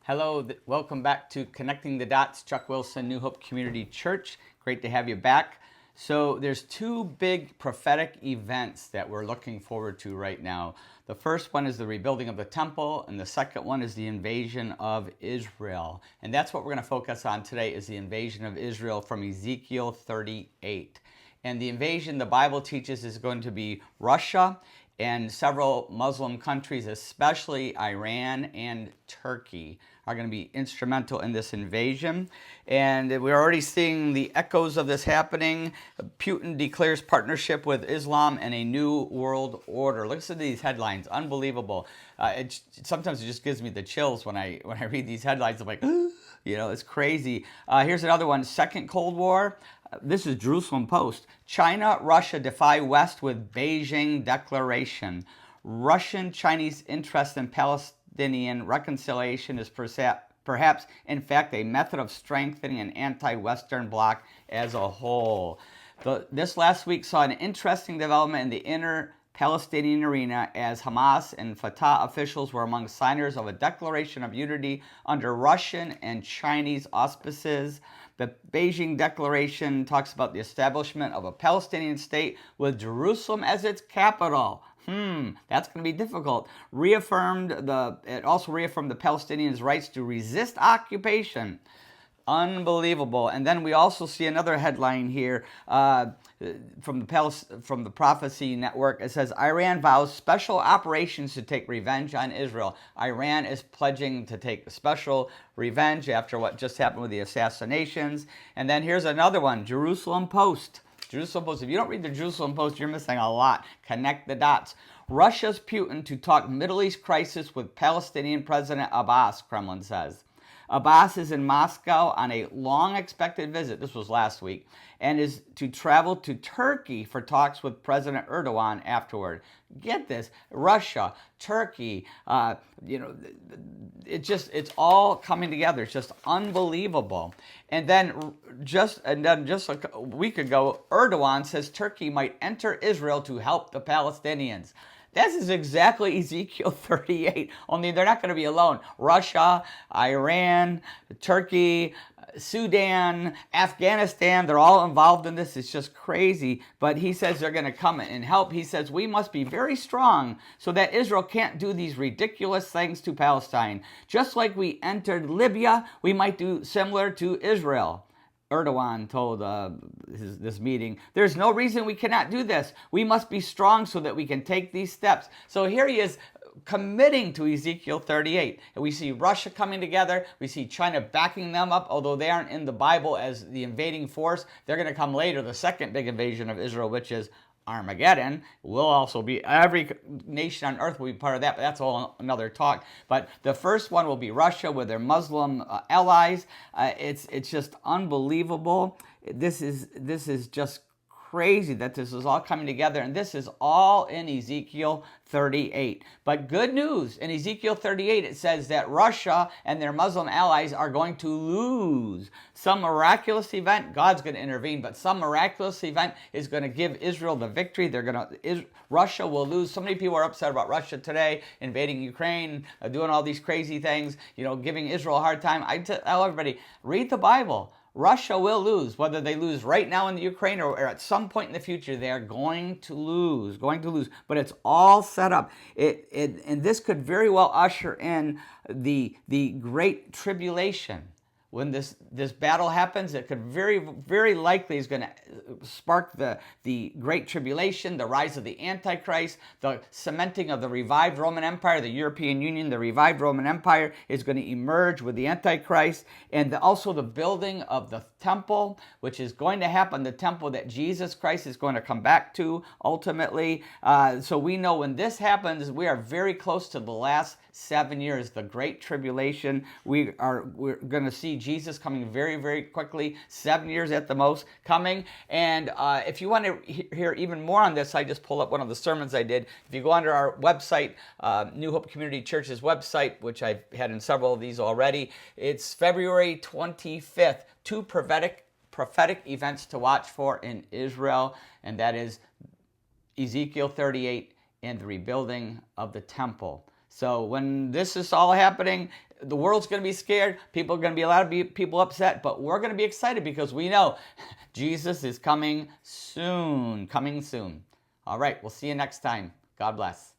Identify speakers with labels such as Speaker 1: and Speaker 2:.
Speaker 1: Hello, welcome back to Connecting the Dots, Chuck Wilson, New Hope Community Church. Great to have you back. So there's two big prophetic events that we're looking forward to right now. The first one is the rebuilding of the temple, and the second one is the invasion of Israel. And that's what we're going to focus on today, is the invasion of Israel from Ezekiel 38. And the invasion, the Bible teaches, is going to be Russia and several Muslim countries, especially Iran and Turkey, are going to be instrumental in this invasion. And we're already seeing the echoes of this happening. Putin declares partnership with Islam and a new world order. Listen to these headlines. Unbelievable. Sometimes it just gives me the chills when I read these headlines. I'm like, it's crazy. Here's another one. Second Cold War. This is Jerusalem Post. China, Russia defy West with Beijing declaration. Russian-Chinese interest in Palestinian reconciliation is perhaps, in fact, a method of strengthening an anti-Western bloc as a whole. This last week saw an interesting development in the inner Palestinian arena as Hamas and Fatah officials were among signers of a declaration of unity under Russian and Chinese auspices. The Beijing Declaration talks about the establishment of a Palestinian state with Jerusalem as its capital. That's going to be difficult. It also reaffirmed the Palestinians' rights to resist occupation. Unbelievable. And then we also see another headline here from the Prophecy Network. It says, Iran vows special operations to take revenge on Israel. Iran is pledging to take special revenge after what just happened with the assassinations. And then here's another one, Jerusalem Post. Jerusalem Post. If you don't read the Jerusalem Post, you're missing a lot. Connect the dots. Russia's Putin to talk Middle East crisis with Palestinian President Abbas, Kremlin says. Abbas is in Moscow on a long-expected visit, this was last week, and is to travel to Turkey for talks with President Erdogan afterward. Get this, Russia, Turkey, it's all coming together. It's just unbelievable. And then just a week ago, Erdogan says Turkey might enter Israel to help the Palestinians. This is exactly Ezekiel 38, only they're not going to be alone. Russia, Iran, Turkey, Sudan, Afghanistan, they're all involved in this. It's just crazy. But he says they're going to come and help. He says we must be very strong so that Israel can't do these ridiculous things to Palestine. Just like we entered Libya, we might do similar to Israel. Erdogan told this meeting, there's no reason we cannot do this. We must be strong so that we can take these steps. So here he is committing to Ezekiel 38. And we see Russia coming together. We see China backing them up, although they aren't in the Bible as the invading force. They're going to come later, the second big invasion of Israel, which is Armageddon. Will also be, every nation on earth will be part of that, but that's all another talk. But the first one will be Russia with their Muslim allies. It's just unbelievable. This is just crazy that this is all coming together, and this is all in Ezekiel 38. But good news, in Ezekiel 38 it says that Russia and their Muslim allies are going to lose. Some miraculous event, God's going to intervene, but some miraculous event is going to give Israel the victory. Russia will lose. So many people are upset about Russia today, invading Ukraine, doing all these crazy things, giving Israel a hard time. I tell everybody, read the Bible. Russia will lose, whether they lose right now in the Ukraine or at some point in the future. They are going to lose. But it's all set up. And this could very well usher in the Great Tribulation. When this battle happens, it could very, very likely is going to spark the Great Tribulation, the rise of the Antichrist, the cementing of the revived Roman Empire, the European Union, the revived Roman Empire is going to emerge with the Antichrist, and also the building of the temple, which is going to happen, the temple that Jesus Christ is going to come back to ultimately. So we know when this happens, we are very close to the last 7 years, the Great Tribulation. We're going to see Jesus coming very, very quickly, 7 years at the most coming. And if you want to hear even more on this, I just pulled up one of the sermons I did. If you go under our website, New Hope Community Church's website, which I've had in several of these already, it's February 25th, two prophetic events to watch for in Israel, and that is Ezekiel 38 and the rebuilding of the temple. So when this is all happening, the world's going to be scared. People are going to be a lot of people upset, but we're going to be excited because we know Jesus is coming soon. Coming soon. All right, we'll see you next time. God bless.